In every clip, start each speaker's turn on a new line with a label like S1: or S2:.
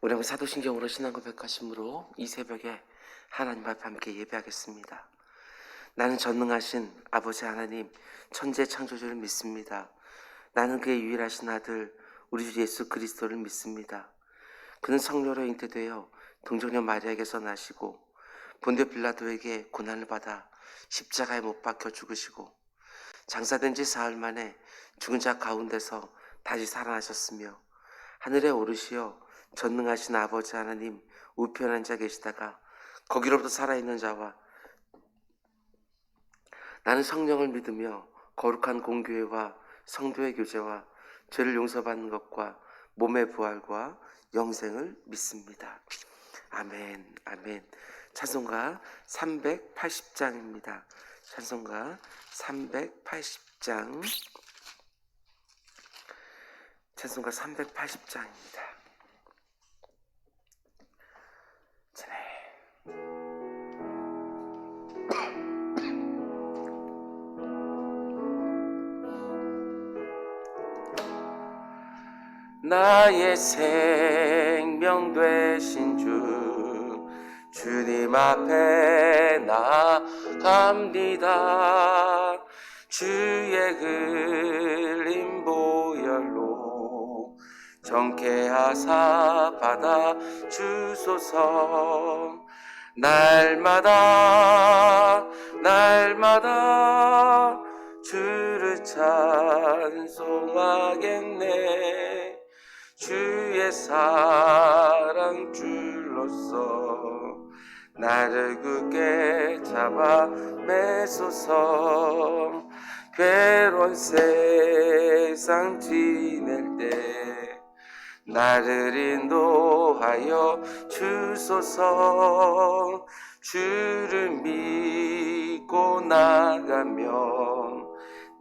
S1: 우리 한번 사도신경으로 신앙 고백하심으로 이 새벽에 하나님 앞에 함께 예배하겠습니다. 나는 전능하신 아버지 하나님 천재 창조주를 믿습니다. 나는 그의 유일하신 아들 우리 주 예수 그리스도를 믿습니다. 그는 성령으로 잉태되어 동정녀 마리아에게서 나시고 본디오 빌라도에게 고난을 받아 십자가에 못 박혀 죽으시고 장사된 지 사흘 만에 죽은 자 가운데서 다시 살아나셨으며 하늘에 오르시어 전능하신 아버지 하나님 우편에 앉아 계시다가 거기로부터 살아있는 자와 나는 성령을 믿으며 거룩한 공교회와 성도의 교제와 죄를 용서받는 것과 몸의 부활과 영생을 믿습니다. 아멘. 아멘. 찬송가 380장입니다. 찬송가 380장. 찬송가 380장입니다. 나의 생명 되신 주님 앞에 나갑니다. 주의 흘린 보혈로 정케하사 받아 주소서. 날마다 주를 찬송하겠네. 주의 사랑 줄로서 나를 굳게 잡아 매소서. 괴로운 세상 지낼 때 나를 인도하여 주소서. 주를 믿고 나가면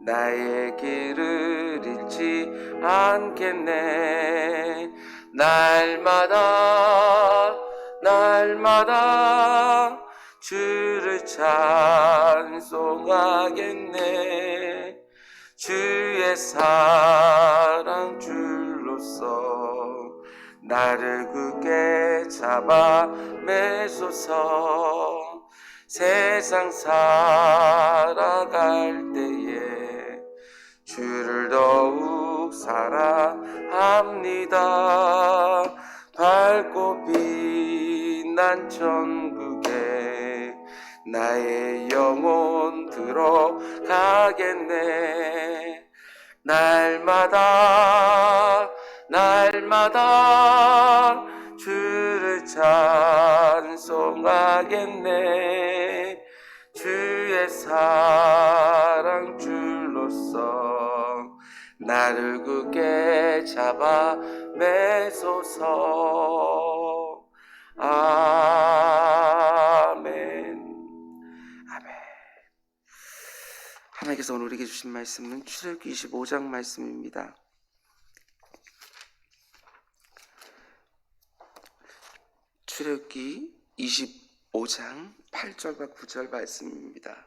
S1: 나의 길을 잃지 않겠네. 날마다 주를 찬송하겠네. 주의 사랑 줄로서 나를 굳게 잡아 매소서. 세상 살아갈 때에 주를 더욱 사랑합니다. 밝고 빛난 천국에 나의 영혼 들어가겠네. 날마다 주를 찬송하겠네. 주의 사랑 줄로서 나를 굳게 잡아 매소서. 아멘. 아멘. 하나님께서 오늘 우리에게 주신 말씀은 출애굽기 25장 말씀입니다. 출애굽기 25장 8절과 9절 말씀입니다.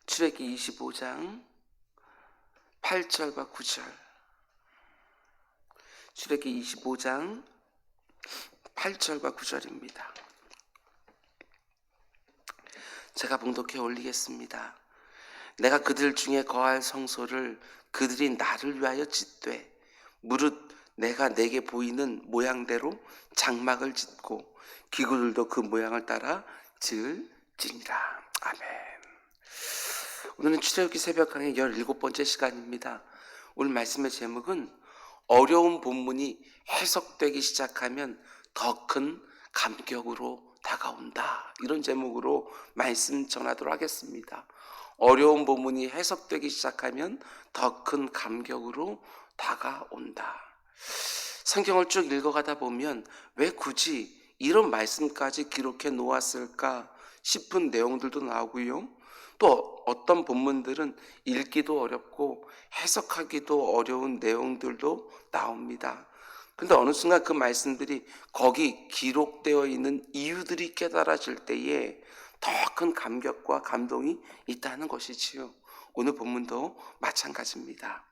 S1: 출애굽기 25장 8절과 9절. 출애굽기 25장 8절과 9절입니다. 제가 봉독해 올리겠습니다. 내가 그들 중에 거할 성소를 그들이 나를 위하여 짓되 무릇 내가 내게 보이는 모양대로 장막을 짓고 기구들도 그 모양을 따라 지을지니라. 아멘. 오늘은 출애굽기 새벽강의 17번째 시간입니다. 오늘 말씀의 제목은 어려운 본문이 해석되기 시작하면 더 큰 감격으로 다가온다. 이런 제목으로 말씀 전하도록 하겠습니다. 어려운 본문이 해석되기 시작하면 더 큰 감격으로 다가온다. 성경을 쭉 읽어가다 보면 왜 굳이 이런 말씀까지 기록해 놓았을까 싶은 내용들도 나오고요. 또 어떤 본문들은 읽기도 어렵고 해석하기도 어려운 내용들도 나옵니다. 그런데 어느 순간 그 말씀들이 거기 기록되어 있는 이유들이 깨달아질 때에 더 큰 감격과 감동이 있다는 것이지요. 오늘 본문도 마찬가지입니다.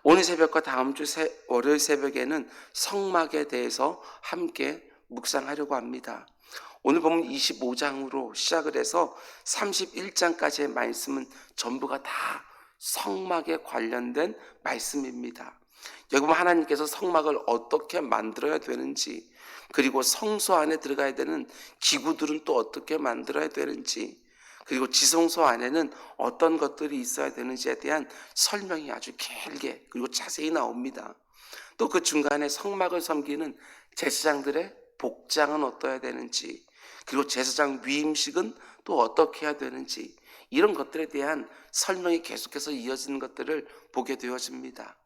S1: 오늘 새벽과 다음 주 월요일 새벽에는 성막에 대해서 함께 묵상하려고 합니다. 오늘 보면 25장으로 시작을 해서 31장까지의 말씀은 전부가 다 성막에 관련된 말씀입니다. 여기 보면 하나님께서 성막을 어떻게 만들어야 되는지, 그리고 성소 안에 들어가야 되는 기구들은 또 어떻게 만들어야 되는지, 그리고 지성소 안에는 어떤 것들이 있어야 되는지에 대한 설명이 아주 길게 그리고 자세히 나옵니다. 또 그 중간에 성막을 섬기는 제사장들의 복장은 어떠해야 되는지, 그리고 제사장 위임식은 또 어떻게 해야 되는지, 이런 것들에 대한 설명이 계속해서 이어지는 것들을 보게 되어집니다.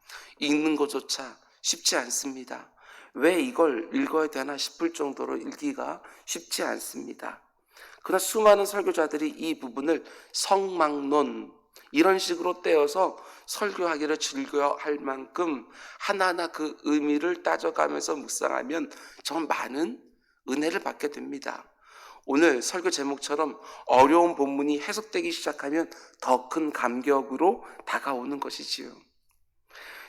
S1: 읽는 것조차 쉽지 않습니다. 왜 이걸 읽어야 되나 싶을 정도로 읽기가 쉽지 않습니다. 그러나 수많은 설교자들이 이 부분을 성막론 이런 식으로 떼어서 설교하기를 즐거워할 만큼 하나하나 그 의미를 따져가면서 묵상하면 정말 많은 은혜를 받게 됩니다. 오늘 설교 제목처럼 어려운 본문이 해석되기 시작하면 더 큰 감격으로 다가오는 것이지요.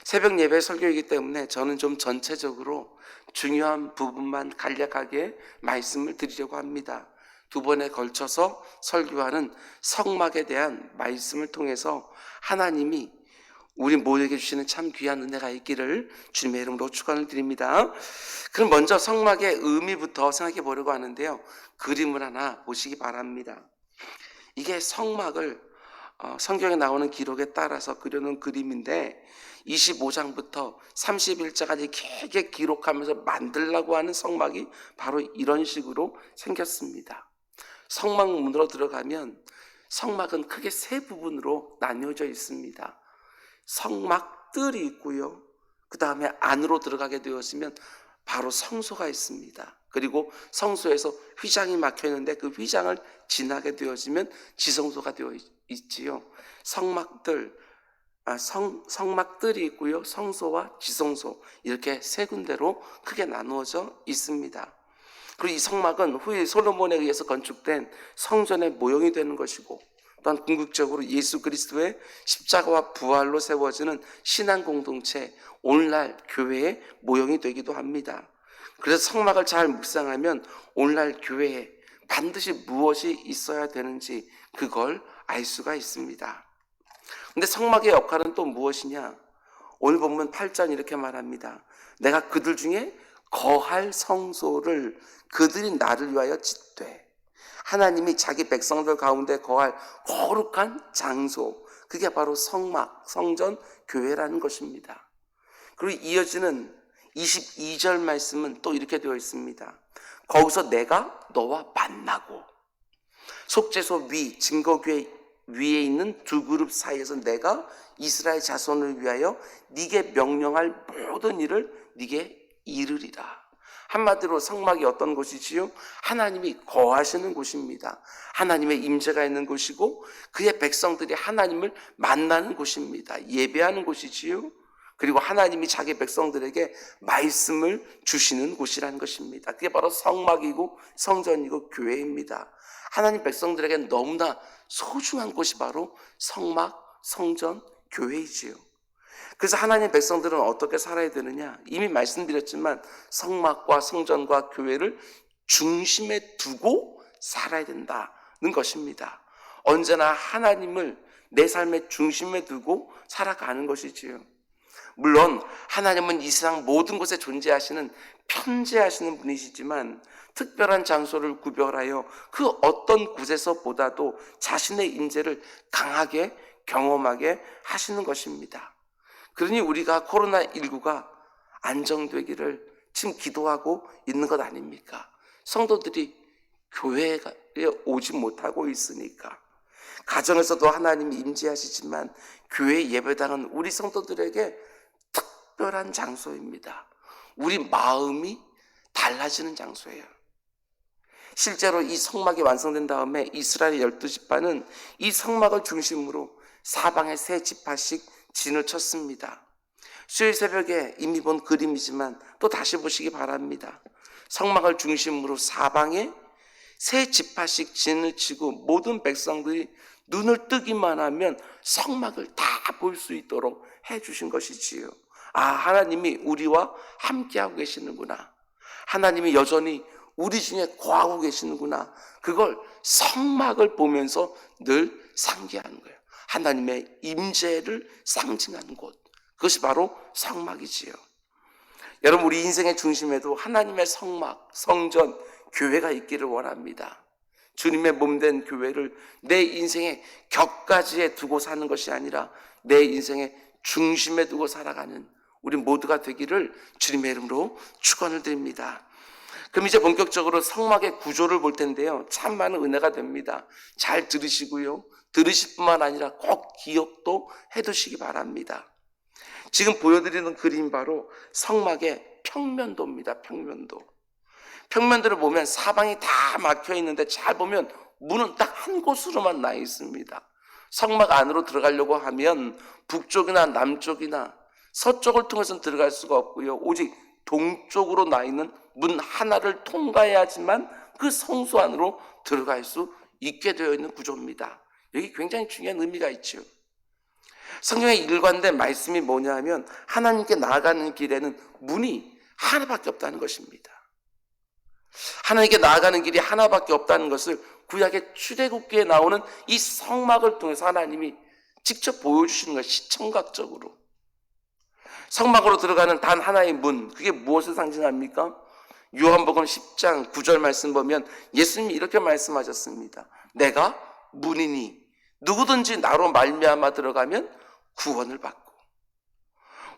S1: 새벽 예배 설교이기 때문에 저는 좀 전체적으로 중요한 부분만 간략하게 말씀을 드리려고 합니다. 두 번에 걸쳐서 설교하는 성막에 대한 말씀을 통해서 하나님이 우리 모두에게 주시는 참 귀한 은혜가 있기를 주님의 이름으로 축원을 드립니다. 그럼 먼저 성막의 의미부터 생각해 보려고 하는데요. 그림을 하나 보시기 바랍니다. 이게 성막을 성경에 나오는 기록에 따라서 그려놓은 그림인데 25장부터 31장까지 길게 기록하면서 만들려고 하는 성막이 바로 이런 식으로 생겼습니다. 성막 문으로 들어가면 성막은 크게 세 부분으로 나뉘어져 있습니다. 성막들이 있고요. 그 다음에 안으로 들어가게 되었으면 바로 성소가 있습니다. 그리고 성소에서 휘장이 막혀 있는데 그 휘장을 지나게 되어지면 지성소가 되어 있지요. 성막들이 있고요. 성소와 지성소 이렇게 세 군데로 크게 나누어져 있습니다. 그리고 이 성막은 후에 솔로몬에 의해서 건축된 성전의 모형이 되는 것이고, 또한 궁극적으로 예수 그리스도의 십자가와 부활로 세워지는 신앙 공동체, 오늘날 교회의 모형이 되기도 합니다. 그래서 성막을 잘 묵상하면 오늘날 교회에 반드시 무엇이 있어야 되는지 그걸 알 수가 있습니다. 근데 성막의 역할은 또 무엇이냐? 오늘 보면 8절 이렇게 말합니다. 내가 그들 중에 거할 성소를 그들이 나를 위하여 짓되, 하나님이 자기 백성들 가운데 거할 거룩한 장소, 그게 바로 성막, 성전, 교회라는 것입니다. 그리고 이어지는 22절 말씀은 또 이렇게 되어 있습니다. 거기서 내가 너와 만나고, 속죄소 위, 증거궤 위에 있는 두 그룹 사이에서 내가 이스라엘 자손을 위하여 네게 명령할 모든 일을 네게 이르리라. 한마디로 성막이 어떤 곳이지요? 하나님이 거하시는 곳입니다. 하나님의 임재가 있는 곳이고 그의 백성들이 하나님을 만나는 곳입니다. 예배하는 곳이지요. 그리고 하나님이 자기 백성들에게 말씀을 주시는 곳이라는 것입니다. 그게 바로 성막이고 성전이고 교회입니다. 하나님 백성들에게 너무나 소중한 곳이 바로 성막, 성전, 교회이지요. 그래서 하나님 백성들은 어떻게 살아야 되느냐? 이미 말씀드렸지만 성막과 성전과 교회를 중심에 두고 살아야 된다는 것입니다. 언제나 하나님을 내 삶의 중심에 두고 살아가는 것이지요. 물론 하나님은 이 세상 모든 곳에 존재하시는 편재하시는 분이시지만 특별한 장소를 구별하여 그 어떤 곳에서보다도 자신의 임재를 강하게 경험하게 하시는 것입니다. 그러니 우리가 코로나19가 안정되기를 지금 기도하고 있는 것 아닙니까? 성도들이 교회에 오지 못하고 있으니까. 가정에서도 하나님이 임재하시지만 교회 예배당은 우리 성도들에게 특별한 장소입니다. 우리 마음이 달라지는 장소예요. 실제로 이 성막이 완성된 다음에 이스라엘 12지파는 이 성막을 중심으로 사방에 세 지파씩 진을 쳤습니다. 수요일 새벽에 이미 본 그림이지만 또 다시 보시기 바랍니다. 성막을 중심으로 사방에 세 지파씩 진을 치고 모든 백성들이 눈을 뜨기만 하면 성막을 다 볼 수 있도록 해주신 것이지요. 아, 하나님이 우리와 함께하고 계시는구나. 하나님이 여전히 우리 중에 거하고 계시는구나. 그걸 성막을 보면서 늘 상기하는 거예요. 하나님의 임재를 상징하는 곳, 그것이 바로 성막이지요. 여러분, 우리 인생의 중심에도 하나님의 성막, 성전, 교회가 있기를 원합니다. 주님의 몸된 교회를 내 인생의 격가지에 두고 사는 것이 아니라 내 인생의 중심에 두고 살아가는 우리 모두가 되기를 주님의 이름으로 축원을 드립니다. 그럼 이제 본격적으로 성막의 구조를 볼 텐데요, 참 많은 은혜가 됩니다. 잘 들으시고요, 들으실 뿐만 아니라 꼭 기억도 해두시기 바랍니다. 지금 보여드리는 그림 바로 성막의 평면도입니다. 평면도를 보면 사방이 다 막혀 있는데 잘 보면 문은 딱 한 곳으로만 나 있습니다. 성막 안으로 들어가려고 하면 북쪽이나 남쪽이나 서쪽을 통해서는 들어갈 수가 없고요, 오직 동쪽으로 나 있는 문 하나를 통과해야지만 그 성소 안으로 들어갈 수 있게 되어 있는 구조입니다. 여기 굉장히 중요한 의미가 있죠. 성경에 일관된 말씀이 뭐냐 하면 하나님께 나아가는 길에는 문이 하나밖에 없다는 것입니다. 하나님께 나아가는 길이 하나밖에 없다는 것을 구약의 출애굽기에 나오는 이 성막을 통해서 하나님이 직접 보여주시는 것이 시청각적으로. 성막으로 들어가는 단 하나의 문, 그게 무엇을 상징합니까? 요한복음 10장 9절 말씀 보면 예수님이 이렇게 말씀하셨습니다. 내가 문이니 누구든지 나로 말미암아 들어가면 구원을 받고.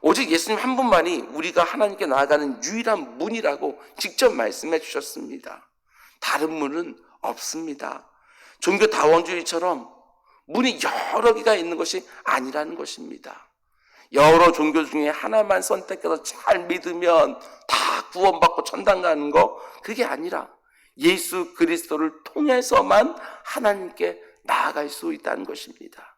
S1: 오직 예수님 한 분만이 우리가 하나님께 나아가는 유일한 문이라고 직접 말씀해 주셨습니다. 다른 문은 없습니다. 종교 다원주의처럼 문이 여러 개가 있는 것이 아니라는 것입니다. 여러 종교 중에 하나만 선택해서 잘 믿으면 다 구원받고 천당 가는 거, 그게 아니라 예수 그리스도를 통해서만 하나님께 나아갈 수 있다는 것입니다.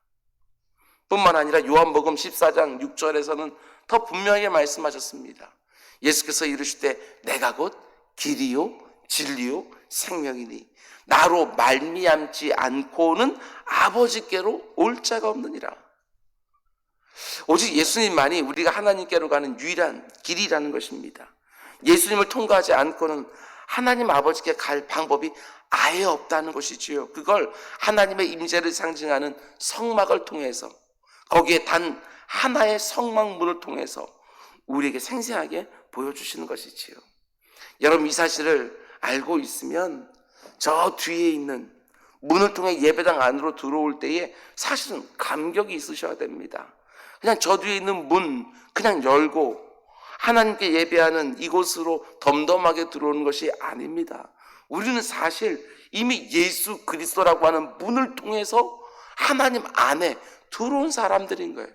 S1: 뿐만 아니라 요한복음 14장 6절에서는 더 분명하게 말씀하셨습니다. 예수께서 이르시되 내가 곧 길이요 진리요 생명이니 나로 말미암지 않고는 아버지께로 올 자가 없느니라. 오직 예수님만이 우리가 하나님께로 가는 유일한 길이라는 것입니다. 예수님을 통과하지 않고는 하나님 아버지께 갈 방법이 아예 없다는 것이지요. 그걸 하나님의 임재를 상징하는 성막을 통해서, 거기에 단 하나의 성막문을 통해서 우리에게 생생하게 보여주시는 것이지요. 여러분, 이 사실을 알고 있으면 저 뒤에 있는 문을 통해 예배당 안으로 들어올 때에 사실은 감격이 있으셔야 됩니다. 그냥 저 뒤에 있는 문 그냥 열고 하나님께 예배하는 이곳으로 덤덤하게 들어오는 것이 아닙니다. 우리는 사실 이미 예수 그리스도라고 하는 문을 통해서 하나님 안에 들어온 사람들인 거예요.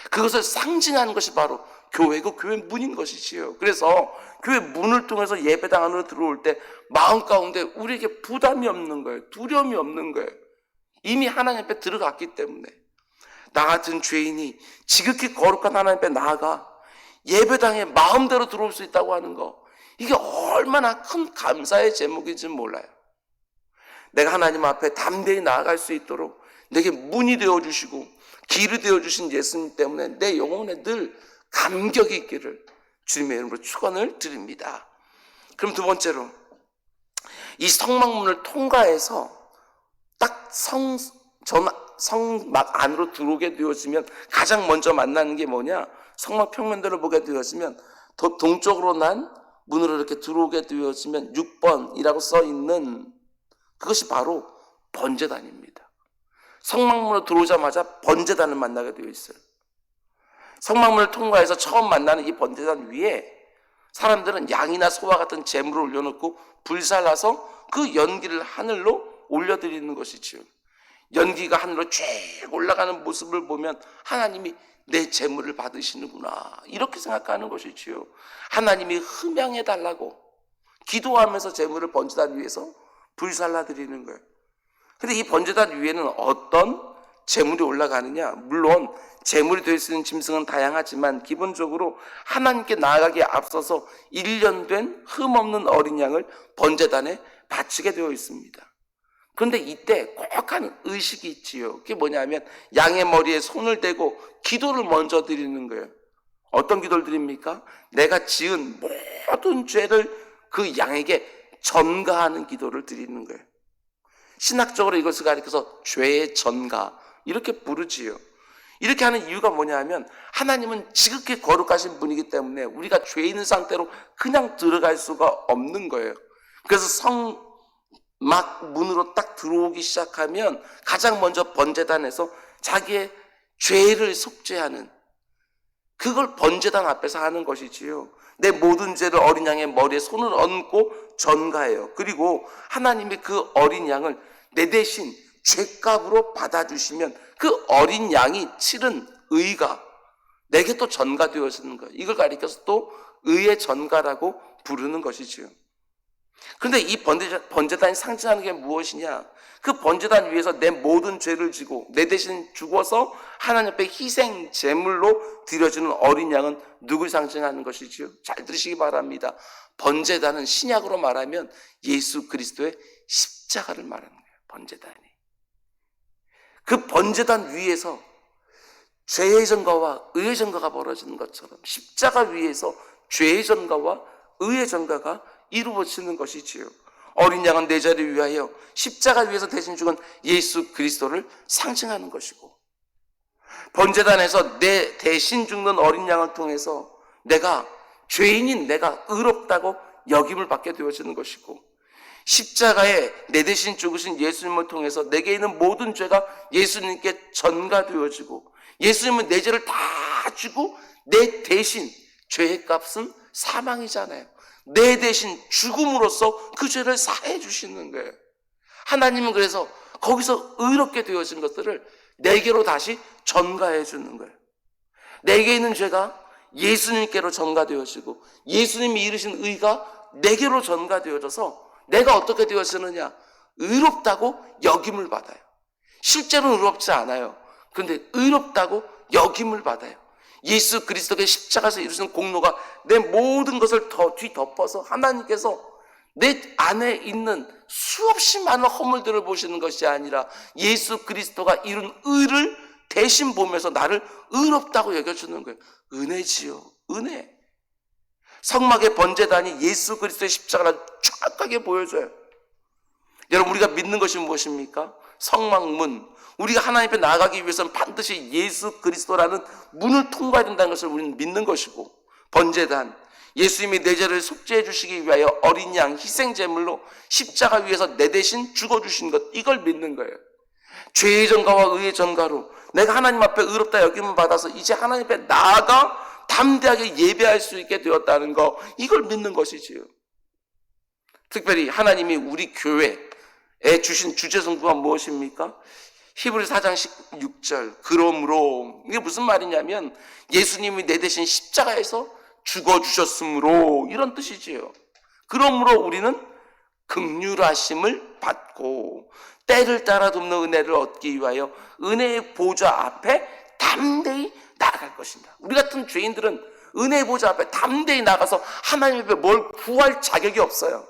S1: 그것을 상징하는 것이 바로 교회고 교회 문인 것이지요. 그래서 교회 문을 통해서 예배당 안으로 들어올 때 마음 가운데 우리에게 부담이 없는 거예요. 두려움이 없는 거예요. 이미 하나님 앞에 들어갔기 때문에. 나 같은 죄인이 지극히 거룩한 하나님 앞에 나아가 예배당에 마음대로 들어올 수 있다고 하는 거, 이게 얼마나 큰 감사의 제목인지 몰라요. 내가 하나님 앞에 담대히 나아갈 수 있도록 내게 문이 되어주시고 길이 되어주신 예수님 때문에 내 영혼에 늘 감격이 있기를 주님의 이름으로 축원을 드립니다. 그럼 두 번째로, 이 성막문을 통과해서 딱 성막 안으로 들어오게 되어지면 가장 먼저 만나는 게 뭐냐? 성막 평면도를 보게 되어지면 더 동쪽으로 난 문으로 이렇게 들어오게 되어지면 6번이라고 써 있는 그것이 바로 번제단입니다. 성막문으로 들어오자마자 번제단을 만나게 되어 있어요. 성막문을 통과해서 처음 만나는 이 번제단 위에 사람들은 양이나 소와 같은 제물을 올려놓고 불살라서 그 연기를 하늘로 올려드리는 것이지요. 연기가 하늘로 쭉 올라가는 모습을 보면 하나님이 내 제물을 받으시는구나, 이렇게 생각하는 것이지요. 하나님이 흠양해달라고 기도하면서 제물을 번제단 위에서 불살라 드리는 거예요. 근데 이 번제단 위에는 어떤 제물이 올라가느냐? 물론 제물이 될 수 있는 짐승은 다양하지만 기본적으로 하나님께 나아가기에 앞서서 1년 된 흠없는 어린 양을 번제단에 바치게 되어 있습니다. 그런데 이때 꼭 하는 의식이 있지요. 그게 뭐냐면 양의 머리에 손을 대고 기도를 먼저 드리는 거예요. 어떤 기도를 드립니까? 내가 지은 모든 죄를 그 양에게 전가하는 기도를 드리는 거예요. 신학적으로 이것을 가리켜서 죄의 전가 이렇게 부르지요. 이렇게 하는 이유가 뭐냐면 하나님은 지극히 거룩하신 분이기 때문에 우리가 죄 있는 상태로 그냥 들어갈 수가 없는 거예요. 그래서 성막 문으로 딱 들어오기 시작하면 가장 먼저 번제단에서 자기의 죄를 속죄하는, 그걸 번제단 앞에서 하는 것이지요. 내 모든 죄를 어린 양의 머리에 손을 얹고 전가해요. 그리고 하나님이 그 어린 양을 내 대신 죄값으로 받아주시면 그 어린 양이 치른 의가 내게 또 전가되어지는 거예요. 이걸 가리켜서 또 의의 전가라고 부르는 것이지요. 그런데 이 번제단이 상징하는 게 무엇이냐? 그 번제단 위에서 내 모든 죄를 지고 내 대신 죽어서 하나님 앞에 희생 제물로 드려주는 어린 양은 누굴 상징하는 것이지요? 잘 들으시기 바랍니다. 번제단은 신약으로 말하면 예수 그리스도의 십자가를 말하는 거예요. 번제단이. 그 번제단 위에서 죄의 전가와 의의 전가가 벌어지는 것처럼 십자가 위에서 죄의 전가와 의의 전가가 이루어지는 것이지요. 어린 양은 내 죄를 위하여 십자가 위에서 대신 죽은 예수 그리스도를 상징하는 것이고, 번제단에서 내 대신 죽는 어린 양을 통해서 내가 죄인인 내가 의롭다고 여김을 받게 되어지는 것이고, 십자가에 내 대신 죽으신 예수님을 통해서 내게 있는 모든 죄가 예수님께 전가되어지고, 예수님은 내 죄를 다 지고 내 대신, 죄의 값은 사망이잖아요. 내 대신 죽음으로써 그 죄를 사해 주시는 거예요. 하나님은 그래서 거기서 의롭게 되어진 것들을 내게로 다시 전가해 주는 거예요. 내게 있는 죄가 예수님께로 전가되어지고 예수님이 이루신 의가 내게로 전가되어져서 내가 어떻게 되어지느냐? 의롭다고 여김을 받아요. 실제로는 의롭지 않아요. 그런데 의롭다고 여김을 받아요. 예수 그리스도의 십자가에서 이루신 공로가 내 모든 것을 뒤덮어서 하나님께서 내 안에 있는 수없이 많은 허물들을 보시는 것이 아니라 예수 그리스도가 이룬 의를 대신 보면서 나를 의롭다고 여겨주는 거예요. 은혜지요. 은혜. 성막의 번제단이 예수 그리스도의 십자가를 정확하게 보여줘요. 여러분, 우리가 믿는 것이 무엇입니까? 성막문. 우리가 하나님 앞에 나아가기 위해서는 반드시 예수 그리스도라는 문을 통과해야 된다는 것을 우리는 믿는 것이고, 번제단, 예수님이 내 죄를 속죄해 주시기 위하여 어린 양 희생제물로 십자가 위에서 내 대신 죽어주신 것, 이걸 믿는 거예요. 죄의 전가와 의의 전가로 내가 하나님 앞에 의롭다 여김을 받아서 이제 하나님 앞에 나아가 담대하게 예배할 수 있게 되었다는 거, 이걸 믿는 것이지요. 특별히 하나님이 우리 교회에 주신 주제성구가 무엇입니까? 히브리 4장 16절, 그러므로, 이게 무슨 말이냐면 예수님이 내 대신 십자가에서 죽어주셨으므로, 이런 뜻이지요. 그러므로 우리는 긍휼하심을 받고 때를 따라 돕는 은혜를 얻기 위하여 은혜의 보좌 앞에 담대히 나아갈 것입니다. 우리 같은 죄인들은 은혜의 보좌 앞에 담대히 나가서 하나님 앞에 뭘 구할 자격이 없어요.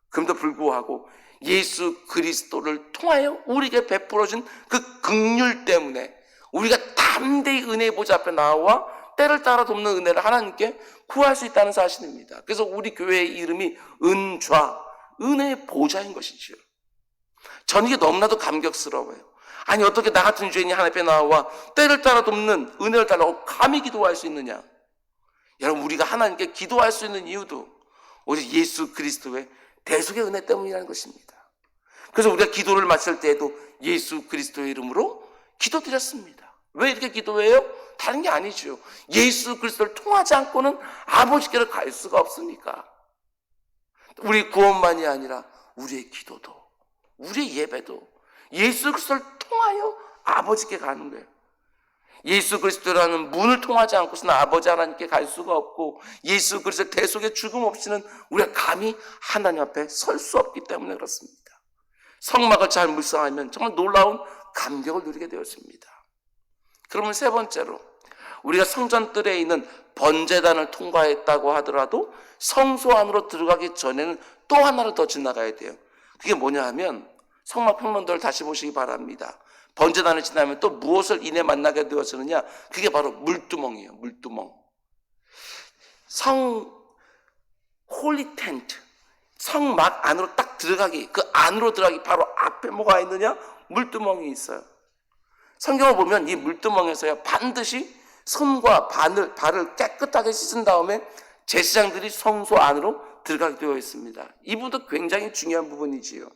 S1: 그럼에도 불구하고 예수 그리스도를 통하여 우리에게 베풀어진 그 긍휼 때문에 우리가 담대히 은혜의 보좌 앞에 나와 때를 따라 돕는 은혜를 하나님께 구할 수 있다는 사실입니다. 그래서 우리 교회의 이름이 은좌, 은혜의 보좌인 것이지요. 저는 이게 너무나도 감격스러워요. 아니, 어떻게 나 같은 죄인이 하나님 앞에 나와 때를 따라 돕는 은혜를 달라고 감히 기도할 수 있느냐? 여러분, 우리가 하나님께 기도할 수 있는 이유도 오직 예수 그리스도의 대속의 은혜 때문이라는 것입니다. 그래서 우리가 기도를 마칠 때에도 예수 그리스도의 이름으로 기도드렸습니다. 왜 이렇게 기도해요? 다른 게 아니죠. 예수 그리스도를 통하지 않고는 아버지께로 갈 수가 없으니까. 우리 구원만이 아니라 우리의 기도도, 우리의 예배도 예수 그리스도를 통하여 아버지께 가는 거예요. 예수 그리스도라는 문을 통하지 않고서는 아버지 하나님께 갈 수가 없고, 예수 그리스도의 대속의 죽음 없이는 우리가 감히 하나님 앞에 설 수 없기 때문에 그렇습니다. 성막을 잘 묵상하면 정말 놀라운 감격을 누리게 되었습니다. 그러면 세 번째로, 우리가 성전뜰에 있는 번제단을 통과했다고 하더라도 성소 안으로 들어가기 전에는 또 하나를 더 지나가야 돼요. 그게 뭐냐 하면
S2: 성막 평론도를 다시 보시기 바랍니다. 번제단을 지나면 또 무엇을 인해 만나게 되어지느냐? 그게 바로 물두멍이에요. 물두멍. 홀리 텐트, 성막 안으로 딱 들어가기, 그 안으로 들어가기 바로 앞에 뭐가 있느냐? 물두멍이 있어요. 성경을 보면 이 물두멍에서요 반드시 손과 발을 깨끗하게 씻은 다음에 제사장들이 성소 안으로 들어가게 되어 있습니다. 이 부분도 굉장히 중요한 부분이지요.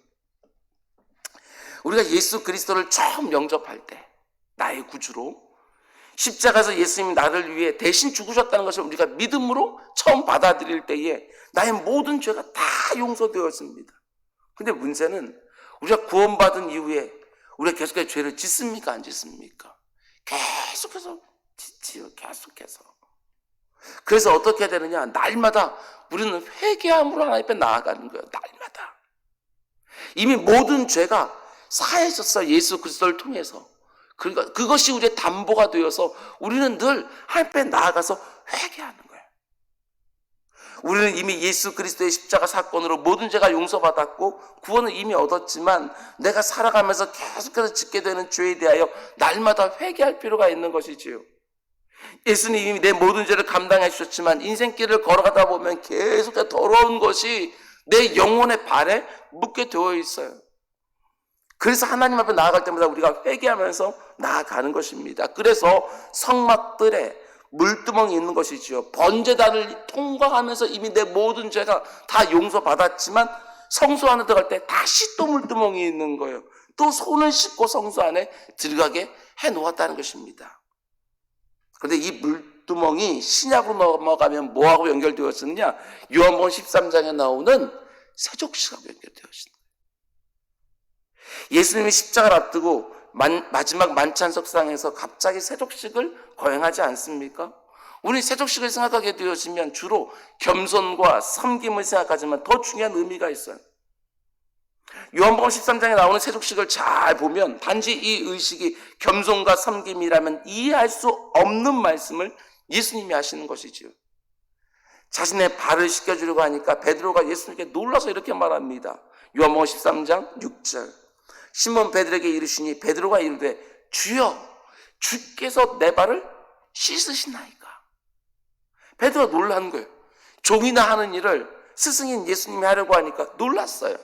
S2: 우리가 예수 그리스도를 처음 영접할 때 나의 구주로 십자가에서 예수님이 나를 위해 대신 죽으셨다는 것을 우리가 믿음으로 처음 받아들일 때에 나의 모든 죄가 다 용서되었습니다. 근데 문제는 우리가 구원받은 이후에 우리가 계속해서 죄를 짓습니까? 안 짓습니까? 계속해서 짓지요. 계속해서. 그래서 어떻게 되느냐? 날마다 우리는 회개함으로 하나님 앞에 나아가는 거예요. 날마다. 이미 모든 죄가 사해졌어요. 예수 그리스도를 통해서. 그러니까 그것이 우리의 담보가 되어서 우리는 늘 하나님 앞에 나아가서 회개하는 거예요. 우리는 이미 예수 그리스도의 십자가 사건으로 모든 죄가 용서받았고 구원을 이미 얻었지만 내가 살아가면서 계속해서 짓게 되는 죄에 대하여 날마다 회개할 필요가 있는 것이지요. 예수님이 이미 내 모든 죄를 감당해 주셨지만 인생길을 걸어가다 보면 계속해서 더러운 것이 내 영혼의 발에 묻게 되어 있어요. 그래서 하나님 앞에 나아갈 때마다 우리가 회개하면서 나아가는 것입니다. 그래서 성막들에 물두멍이 있는 것이지요. 번제단을 통과하면서 이미 내 모든 죄가 다 용서받았지만 성소 안에 들어갈 때 다시 또 물두멍이 있는 거예요. 또 손을 씻고 성소 안에 들어가게 해놓았다는 것입니다. 그런데 이 물두멍이 신약으로 넘어가면 뭐하고 연결되었느냐? 요한복음 13장에 나오는 세족식하고 연결되어 있습니다. 예수님이 십자가를 앞두고 마지막 만찬석상에서 갑자기 세족식을 거행하지 않습니까? 우리 세족식을 생각하게 되어지면 주로 겸손과 섬김을 생각하지만 더 중요한 의미가 있어요. 요한복음 13장에 나오는 세족식을 잘 보면 단지 이 의식이 겸손과 섬김이라면 이해할 수 없는 말씀을 예수님이 하시는 것이지요. 자신의 발을 씻겨주려고 하니까 베드로가 예수님께 놀라서 이렇게 말합니다. 요한복음 13장 6절. 시몬 베드로에게 이르시니 베드로가 이르되 주여 주께서 내 발을 씻으시나이까. 베드로가 놀란 거예요. 종이나 하는 일을 스승인 예수님이 하려고 하니까 놀랐어요.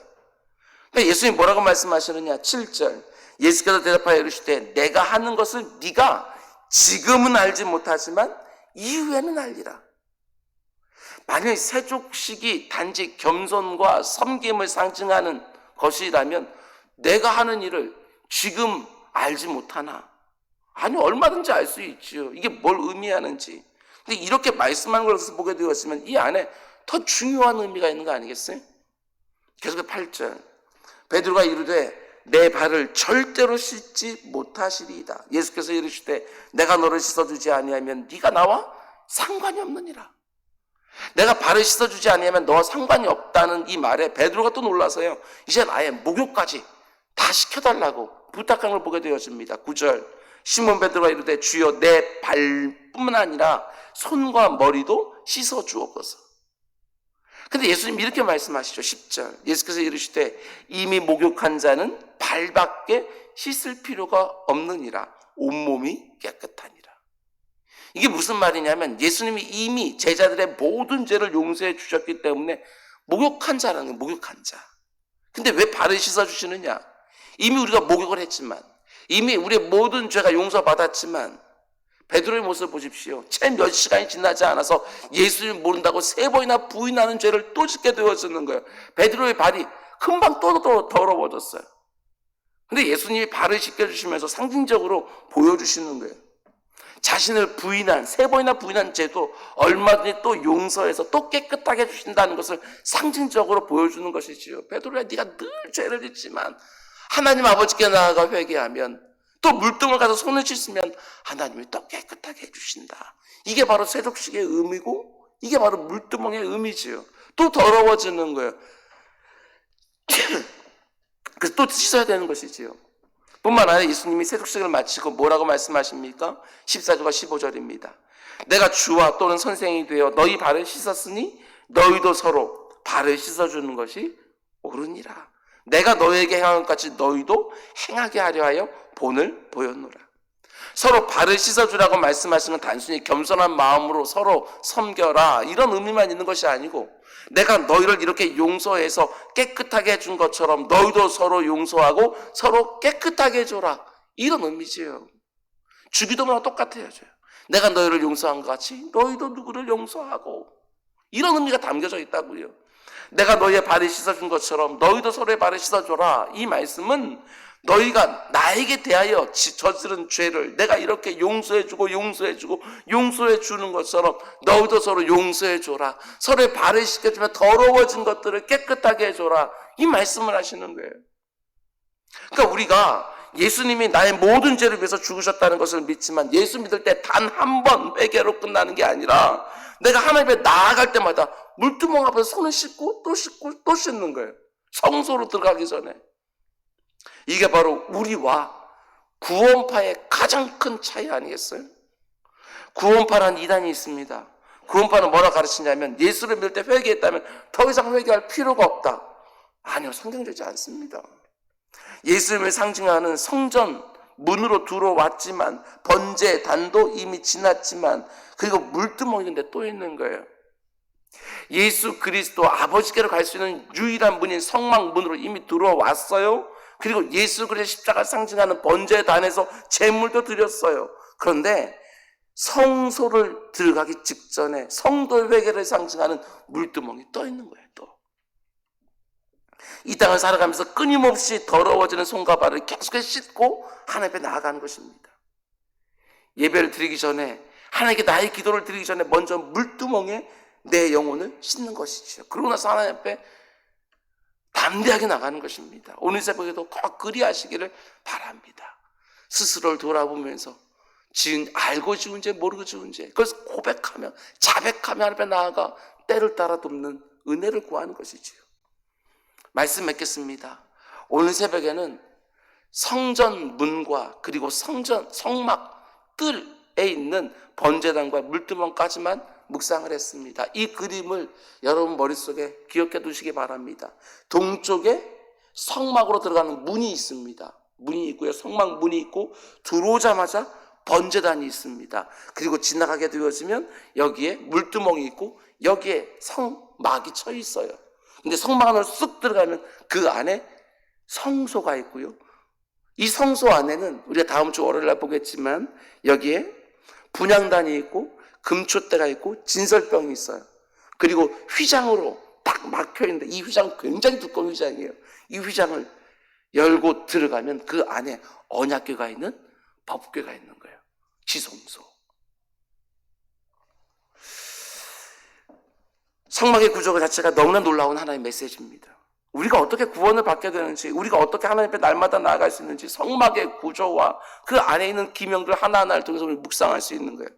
S2: 근데 예수님이 뭐라고 말씀하시느냐? 7절. 예수께서 대답하여 이르시되 내가 하는 것을 네가 지금은 알지 못하지만 이후에는 알리라. 만약 세족식이 단지 겸손과 섬김을 상징하는 것이라면 내가 하는 일을 지금 알지 못하나? 아니, 얼마든지 알 수 있지요. 이게 뭘 의미하는지. 근데 이렇게 말씀하는 것을 보게 되었으면 이 안에 더 중요한 의미가 있는 거 아니겠어요? 계속해서 8절. 베드로가 이르되 내 발을 절대로 씻지 못하시리이다. 예수께서 이르시되 내가 너를 씻어주지 아니하면 네가 나와 상관이 없느니라. 내가 발을 씻어주지 아니하면 너와 상관이 없다는 이 말에 베드로가 또 놀라서요. 이제 아예 목욕까지 다 시켜달라고 부탁한 걸 보게 되어집니다. 9절. 시몬 베드로가 이르되 주여 내 발뿐만 아니라 손과 머리도 씻어 주옵소서. 근데 예수님 이렇게 말씀하시죠. 10절. 예수께서 이르시되 이미 목욕한 자는 발밖에 씻을 필요가 없느니라. 온몸이 깨끗하니라. 이게 무슨 말이냐면 예수님이 이미 제자들의 모든 죄를 용서해 주셨기 때문에 목욕한 자라는 거예요. 목욕한 자. 근데 왜 발을 씻어주시느냐? 이미 우리가 목욕을 했지만 이미 우리의 모든 죄가 용서받았지만 베드로의 모습을 보십시오. 채 몇 시간이 지나지 않아서 예수님을 모른다고 3번이나 부인하는 죄를 또 짓게 되어지는 거예요. 베드로의 발이 금방 또 더러워졌어요. 근데 예수님이 발을 씻겨주시면서 상징적으로 보여주시는 거예요. 자신을 부인한 3번이나 부인한 죄도 얼마든지 또 용서해서 또 깨끗하게 해주신다는 것을 상징적으로 보여주는 것이지요. 베드로야, 네가 늘 죄를 짓지만 하나님 아버지께 나아가 회개하면 또 물등을 가서 손을 씻으면 하나님이 또 깨끗하게 해주신다. 이게 바로 세족식의 의미고 이게 바로 물두멍의 의미지요. 또 더러워지는 거예요. 그래서 또 씻어야 되는 것이지요. 뿐만 아니라 예수님이 세족식을 마치고 뭐라고 말씀하십니까? 14절과 15절입니다. 내가 주와 또는 선생이 되어 너희 발을 씻었으니 너희도 서로 발을 씻어주는 것이 옳으니라. 내가 너에게 행한 것 같이 너희도 행하게 하려 하여 본을 보였노라. 서로 발을 씻어주라고 말씀하시는 건 단순히 겸손한 마음으로 서로 섬겨라 이런 의미만 있는 것이 아니고, 내가 너희를 이렇게 용서해서 깨끗하게 해준 것처럼 너희도 서로 용서하고 서로 깨끗하게 해줘라 이런 의미지요. 주기도문하고 똑같아야죠. 내가 너희를 용서한 것 같이 너희도 누구를 용서하고, 이런 의미가 담겨져 있다고요. 내가 너희의 발을 씻어준 것처럼 너희도 서로의 발을 씻어줘라. 이 말씀은 너희가 나에게 대하여 저지른 죄를 내가 이렇게 용서해주고 용서해주는 것처럼 너희도 서로 용서해줘라. 서로의 발을 씻겨주며 더러워진 것들을 깨끗하게 해줘라. 이 말씀을 하시는 거예요. 그러니까 우리가 예수님이 나의 모든 죄를 위해서 죽으셨다는 것을 믿지만, 예수 믿을 때 단 한 번 회개로 끝나는 게 아니라 내가 하나님 앞에 나아갈 때마다 물두멍 앞에서 손을 씻고 또 씻는 거예요. 성소로 들어가기 전에. 이게 바로 우리와 구원파의 가장 큰 차이 아니겠어요? 구원파라는 이단이 있습니다. 구원파는 뭐라 가르치냐면, 예수를 믿을 때 회개했다면 더 이상 회개할 필요가 없다. 아니요, 성경되지 않습니다. 예수님을 상징하는 성전 문으로 들어왔지만 번제 단도 이미 지났지만, 그리고 물두멍이 근데 또 있는 거예요. 예수 그리스도 아버지께로 갈 수 있는 유일한 문인 성막 문으로 이미 들어왔어요. 그리고 예수 그리스도의 십자가를 상징하는 번제단에서 제물도 드렸어요. 그런데 성소를 들어가기 직전에 성도의 회개를 상징하는 물두멍이 떠 있는 거예요. 또 이 땅을 살아가면서 끊임없이 더러워지는 손과 발을 계속해서 씻고 하나님 앞에 나아가는 것입니다. 예배를 드리기 전에, 하나님께 나의 기도를 드리기 전에 먼저 물두멍에 내 영혼을 씻는 것이죠. 그러고 나서 하나님 앞에 담대하게 나가는 것입니다. 오늘 새벽에도 꼭 그리하시기를 바랍니다. 스스로를 돌아보면서 알고 지은 죄 모르고 지은 죄, 그래서 고백하며 자백하며 하나님 앞에 나아가 때를 따라 돕는 은혜를 구하는 것이지요. 말씀 맺겠습니다. 오늘 새벽에는 성전 문과 그리고 성막 뜰에 있는 번제단과 물두멍까지만 묵상을 했습니다. 이 그림을 여러분 머릿속에 기억해 두시기 바랍니다. 동쪽에 성막으로 들어가는 문이 있습니다. 문이 있고요. 성막 문이 있고, 들어오자마자 번제단이 있습니다. 그리고 지나가게 되어지면 여기에 물두멍이 있고 여기에 성막이 쳐 있어요. 근데 성막 안으로 쑥 들어가면 그 안에 성소가 있고요. 이 성소 안에는 우리가 다음 주 월요일 날 보겠지만 여기에 분향단이 있고 금촛대가 있고 진설병이 있어요. 그리고 휘장으로 딱 막혀 있는데, 이 휘장은 굉장히 두꺼운 휘장이에요. 이 휘장을 열고 들어가면 그 안에 언약궤가 있는, 법궤가 있는 거예요. 지성소. 성막의 구조 자체가 너무나 놀라운 하나의 메시지입니다. 우리가 어떻게 구원을 받게 되는지, 우리가 어떻게 하나님 앞에 날마다 나아갈 수 있는지, 성막의 구조와 그 안에 있는 기명들 하나하나를 통해서 우리 묵상할 수 있는 거예요.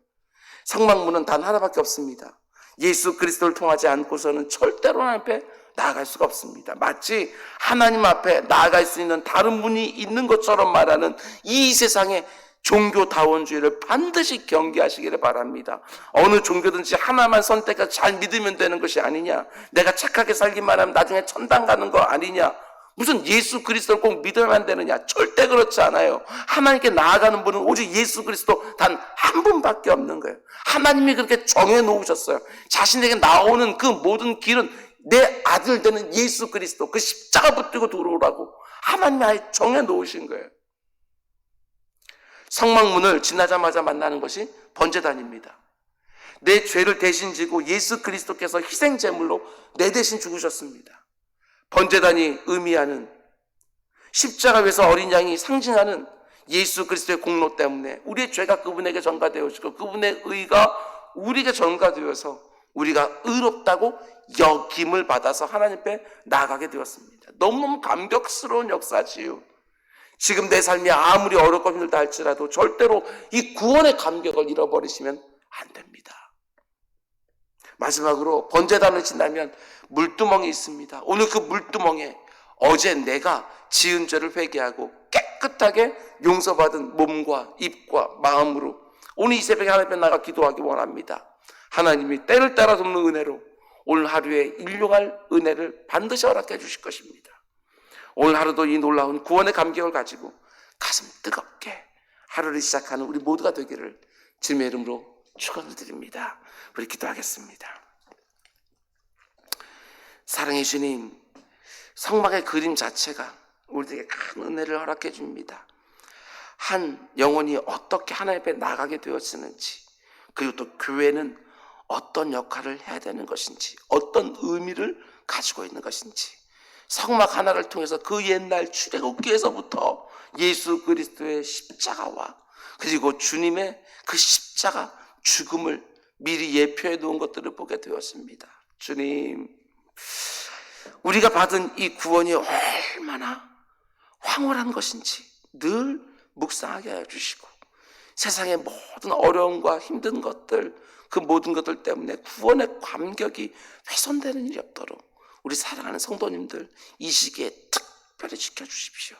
S2: 성막문은 단 하나밖에 없습니다. 예수 그리스도를 통하지 않고서는 절대로 하나님 앞에 나아갈 수가 없습니다. 마치 하나님 앞에 나아갈 수 있는 다른 문이 있는 것처럼 말하는 이 세상의 종교다원주의를 반드시 경계하시기를 바랍니다. 어느 종교든지 하나만 선택해서 잘 믿으면 되는 것이 아니냐, 내가 착하게 살기만 하면 나중에 천당 가는 거 아니냐, 무슨 예수 그리스도를 꼭 믿어야만 되느냐, 절대 그렇지 않아요. 하나님께 나아가는 분은 오직 예수 그리스도 단 한 분밖에 없는 거예요. 하나님이 그렇게 정해놓으셨어요. 자신에게 나오는 그 모든 길은 내 아들 되는 예수 그리스도, 그 십자가 붙들고 들어오라고 하나님이 아예 정해놓으신 거예요. 성막문을 지나자마자 만나는 것이 번제단입니다. 내 죄를 대신 지고 예수 그리스도께서 희생제물로 내 대신 죽으셨습니다. 번제단이 의미하는, 십자가 위에서 어린 양이 상징하는 예수 그리스도의 공로 때문에 우리의 죄가 그분에게 전가되어지고 그분의 의가 우리에게 전가되어서 우리가 의롭다고 여김을 받아서 하나님 앞에 나아가게 되었습니다. 너무너무 감격스러운 역사지요. 지금 내 삶이 아무리 어렵고 힘들다 할지라도 절대로 이 구원의 감격을 잃어버리시면 안 됩니다. 마지막으로 번제단을 지나면 물두멍이 있습니다. 오늘 그 물두멍에 어제 내가 지은 죄를 회개하고 깨끗하게 용서받은 몸과 입과 마음으로 오늘 이 새벽에 하나님 앞에 나가 기도하기 원합니다. 하나님이 때를 따라 돕는 은혜로 오늘 하루에 일용할 은혜를 반드시 허락해 주실 것입니다. 오늘 하루도 이 놀라운 구원의 감격을 가지고 가슴 뜨겁게 하루를 시작하는 우리 모두가 되기를 주님의 이름으로 축원을 드립니다. 우리 기도하겠습니다. 사랑의 주님, 성막의 그림 자체가 우리에게 큰 은혜를 허락해 줍니다. 한 영혼이 어떻게 하나님 앞에 나가게 되었는지, 그리고 또 교회는 어떤 역할을 해야 되는 것인지, 어떤 의미를 가지고 있는 것인지, 성막 하나를 통해서 그 옛날 출애굽기에서부터 예수 그리스도의 십자가와 그리고 주님의 그 십자가 죽음을 미리 예표해 놓은 것들을 보게 되었습니다. 주님, 우리가 받은 이 구원이 얼마나 황홀한 것인지 늘 묵상하게 하여 주시고, 세상의 모든 어려움과 힘든 것들, 그 모든 것들 때문에 구원의 감격이 훼손되는 일이 없도록 우리 사랑하는 성도님들 이 시기에 특별히 지켜주십시오.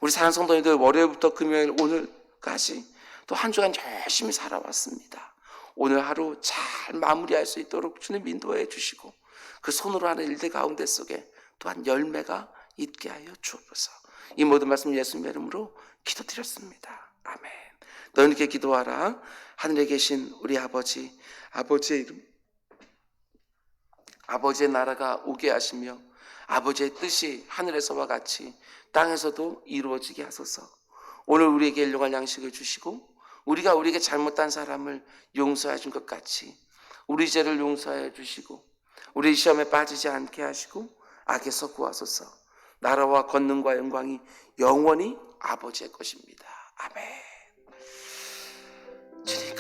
S2: 우리 사랑하는 성도님들 월요일부터 금요일 오늘까지 또 한 주간 열심히 살아왔습니다. 오늘 하루 잘 마무리할 수 있도록 주님 인도해 주시고, 그 손으로 하는 일들 가운데 속에 또한 열매가 있게 하여 주옵소서. 이 모든 말씀 예수님의 이름으로 기도드렸습니다. 아멘. 너희는 이렇게 기도하라. 하늘에 계신 우리 아버지, 아버지의 이름, 아버지의 나라가 오게 하시며 아버지의 뜻이 하늘에서와 같이 땅에서도 이루어지게 하소서. 오늘 우리에게 일용할 양식을 주시고, 우리가 우리에게 잘못한 사람을 용서해 준 것 같이 우리 죄를 용서해 주시고, 우리 시험에 빠지지 않게 하시고 악에서 구하소서. 나라와 권능과 영광이 영원히 아버지의 것입니다. 아멘. 주님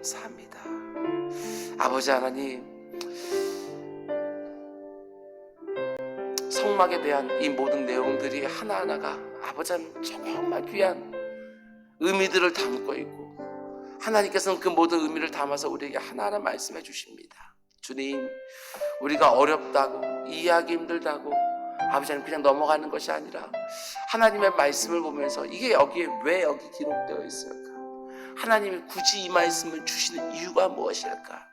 S2: 감사합니다. 아버지 하나님, 성막에 대한 이 모든 내용들이 하나하나가 아버지 하나님 정말 귀한 의미들을 담고 있고, 하나님께서는 그 모든 의미를 담아서 우리에게 하나하나 말씀해 주십니다. 주님, 우리가 어렵다고 이해하기 힘들다고 아버지 하나님 그냥 넘어가는 것이 아니라 하나님의 말씀을 보면서 이게 여기에 왜 여기 기록되어 있을까? 하나님이 굳이 이 말씀을 주시는 이유가 무엇일까?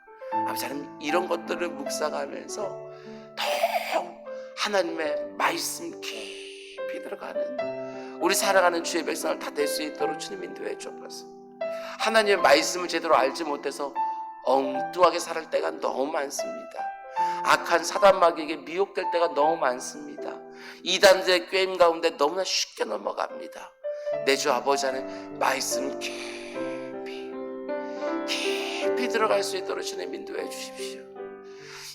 S2: 아버지 하나님 이런 것들을 묵상하면서 더 하나님의 말씀 깊이 들어가는 우리 살아가는 주의 백성을 다 될 수 있도록 주님 인도해 주옵소서. 하나님의 말씀을 제대로 알지 못해서 엉뚱하게 살 때가 너무 많습니다. 악한 사단 마귀에게 미혹될 때가 너무 많습니다. 이단들의 꾀임 가운데 너무나 쉽게 넘어갑니다. 내 주 아버지 하나님 말씀 깊이 들어갈 수 있도록 주님 인도해 주십시오.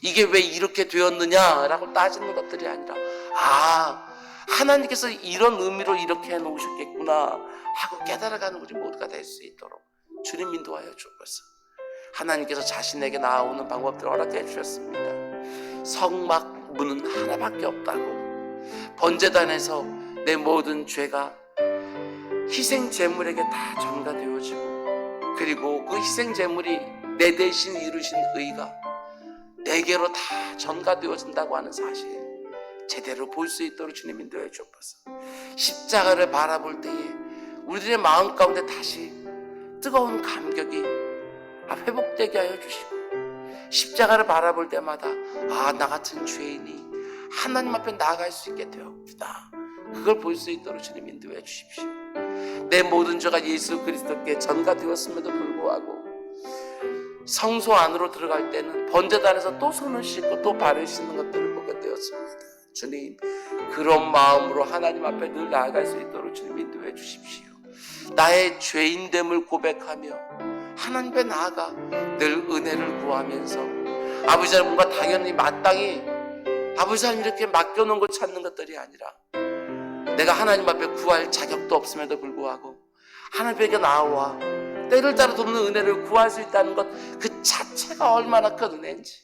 S2: 이게 왜 이렇게 되었느냐라고 따지는 것들이 아니라, 하나님께서 이런 의미로 이렇게 해놓으셨겠구나 하고 깨달아가는 우리 모두가 될 수 있도록 주님 인도하여 주옵소서. 하나님께서 자신에게 나아오는 방법들을 허락해 주셨습니다. 성막 문은 하나밖에 없다고, 번제단에서 내 모든 죄가 희생 제물에게 다 전가되어지고, 그리고 그 희생 제물이 내 대신 이루신 의가 내게로 다 전가되어진다고 하는 사실 제대로 볼 수 있도록 주님 인도해 주옵소서. 십자가를 바라볼 때에 우리들의 마음 가운데 다시 뜨거운 감격이 회복되게 하여 주시고, 십자가를 바라볼 때마다 나 같은 죄인이 하나님 앞에 나아갈 수 있게 되었구나, 그걸 볼 수 있도록 주님 인도해 주십시오. 내 모든 죄가 예수 그리스도께 전가되었음에도 불구하고 성소 안으로 들어갈 때는 번제단에서 또 손을 씻고 또 발을 씻는 것들을 보게 되었습니다. 주님, 그런 마음으로 하나님 앞에 늘 나아갈 수 있도록 주님 인도해 주십시오. 나의 죄인됨을 고백하며 하나님 앞에 나아가 늘 은혜를 구하면서, 아버지 하나님 뭔가 당연히 마땅히 아버지 하나님 이렇게 맡겨놓은 것 찾는 것들이 아니라, 내가 하나님 앞에 구할 자격도 없음에도 불구하고 하나님에게 나와 때를 따라 돕는 은혜를 구할 수 있다는 것 그 자체가 얼마나 큰 은혜인지,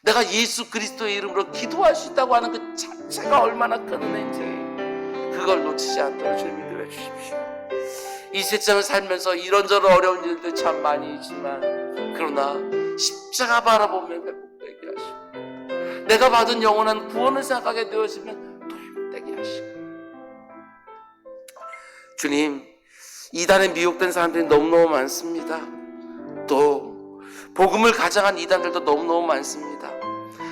S2: 내가 예수 그리스도의 이름으로 기도할 수 있다고 하는 그 자체가 얼마나 큰 은혜인지, 그걸 놓치지 않도록 주님 인도해 주십시오. 이 세상을 살면서 이런저런 어려운 일들 참 많이 있지만, 그러나 십자가 바라보며 회복되게 하시고, 내가 받은 영원한 구원을 생각하게 되어지면 또 회복되게 하시고, 주님, 이단에 미혹된 사람들이 너무너무 많습니다. 또 복음을 가장한 이단들도 너무너무 많습니다.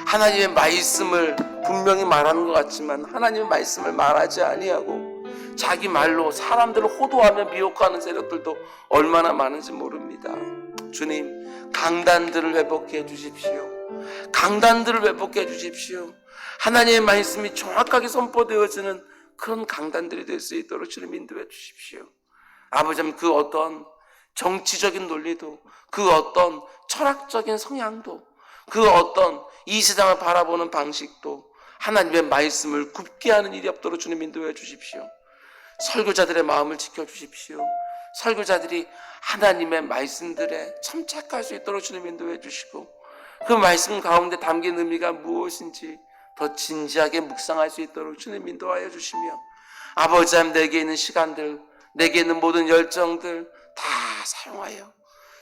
S2: 하나님의 말씀을 분명히 말하는 것 같지만 하나님의 말씀을 말하지 아니하고 자기 말로 사람들을 호도하며 미혹하는 세력들도 얼마나 많은지 모릅니다. 주님, 강단들을 회복해 주십시오. 강단들을 회복해 주십시오. 하나님의 말씀이 정확하게 선포되어지는 그런 강단들이 될 수 있도록 주님 인도해 주십시오. 아버지, 그 어떤 정치적인 논리도, 그 어떤 철학적인 성향도, 그 어떤 이 세상을 바라보는 방식도 하나님의 말씀을 굽게 하는 일이 없도록 주님 인도해 주십시오. 설교자들의 마음을 지켜주십시오. 설교자들이 하나님의 말씀들에 첨착할 수 있도록 주님 인도해 주시고, 그 말씀 가운데 담긴 의미가 무엇인지 더 진지하게 묵상할 수 있도록 주님 인도하여 주시며, 아버지 하나님, 내게 있는 시간들, 내게 있는 모든 열정들 다 사용하여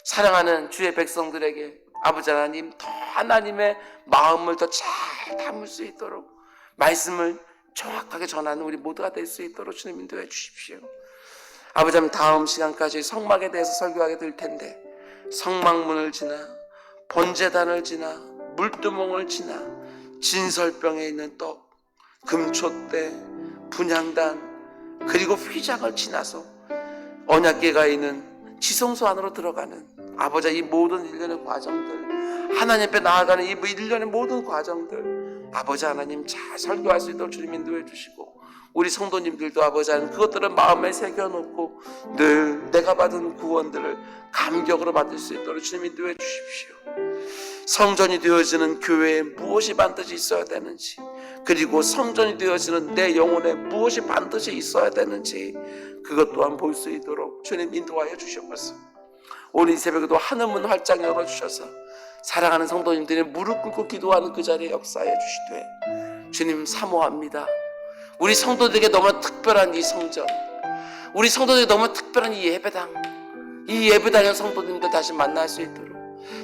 S2: 사랑하는 주의 백성들에게 아버지 하나님, 더 하나님의 마음을 더 잘 담을 수 있도록 말씀을 정확하게 전하는 우리 모두가 될 수 있도록 주님 인도해 주십시오. 아버지 하나님, 다음 시간까지 성막에 대해서 설교하게 될 텐데, 성막문을 지나 번제단을 지나 물두멍을 지나 진설병에 있는 떡, 금촛대, 분향단, 그리고 휘장을 지나서 언약궤가 있는 지성소 안으로 들어가는 아버지, 이 모든 일련의 과정들, 하나님 앞에 나아가는 이 일련의 모든 과정들, 아버지 하나님 잘 설교할 수 있도록 주님 인도해 주시고, 우리 성도님들도 아버지 하나님 그것들을 마음에 새겨놓고 늘 내가 받은 구원들을 감격으로 받을 수 있도록 주님 인도해 주십시오. 성전이 되어지는 교회에 무엇이 반드시 있어야 되는지, 그리고 성전이 되어지는 내 영혼에 무엇이 반드시 있어야 되는지, 그것 또한 볼 수 있도록 주님 인도하여 주시옵소서. 오늘 이 새벽에도 하늘문 활짝 열어주셔서 사랑하는 성도님들이 무릎 꿇고 기도하는 그 자리에 역사해 주시되, 주님 사모합니다. 우리 성도들에게 너무 특별한 이 성전, 우리 성도들에게 너무 특별한 이 예배당, 이 예배당의 성도님들 다시 만날 수 있도록,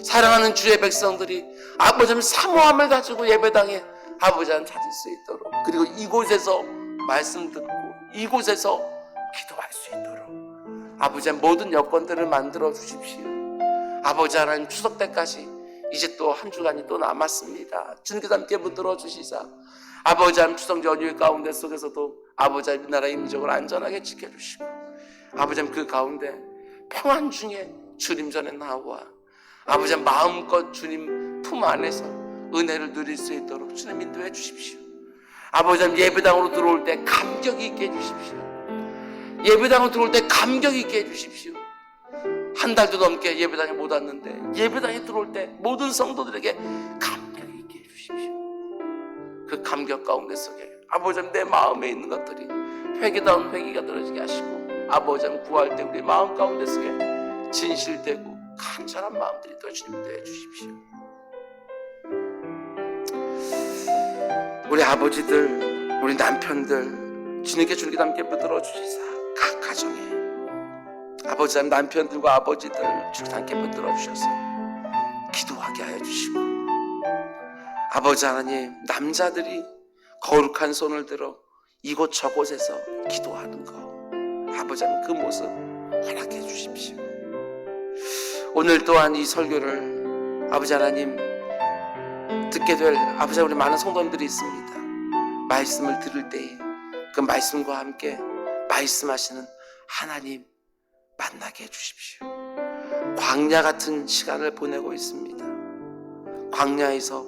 S2: 사랑하는 주의 백성들이 아버지 사모함을 가지고 예배당에 아버지 한 찾을 수 있도록, 그리고 이곳에서 말씀 듣고 이곳에서 기도할 수 있도록 아버지 모든 여건들을 만들어 주십시오. 아버지 하나님, 추석 때까지 이제 또 한 주간이 또 남았습니다. 주님께서 함께 붙들어 주시사 아버지 하나님, 추석 연휴 가운데 속에서도 아버지 하나님 나라 임적을 안전하게 지켜주시고, 아버지 하나님 그 가운데 평안 중에 주님 전에 나와 아버지 하나님 마음껏 주님 품 안에서 은혜를 누릴 수 있도록 주님 인도해 주십시오. 아버지 하나님, 예배당으로 들어올 때 감격 있게 해주십시오. 예배당으로 들어올 때 감격 있게 해주십시오. 한 달도 넘게 예배당에 못 왔는데 예배당에 들어올 때 모든 성도들에게 감격 있게 해주십시오. 그 감격 가운데 속에 아버지 하나님 내 마음에 있는 것들이 회개다운 회개가 들어지게 하시고, 아버지 하나님 구할 때 우리 마음 가운데 속에 진실되고 간절한 마음들이 더 주님께 주십시오. 우리 아버지들, 우리 남편들 주님께 함께 붙들어 주시사 각 가정에 아버지 하나님 남편들과 아버지들 주님께 함께 붙들어 주셔서 기도하게 하여 주시고, 아버지 하나님 남자들이 거룩한 손을 들어 이곳 저곳에서 기도하는 거 아버지 하나님 그 모습 허락해 주십시오. 오늘 또한 이 설교를 아버지 하나님 듣게 될 아버지 우리 많은 성도님들이 있습니다. 말씀을 들을 때에 그 말씀과 함께 말씀하시는 하나님 만나게 해주십시오. 광야 같은 시간을 보내고 있습니다. 광야에서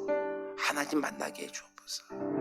S2: 하나님 만나게 해주옵소서.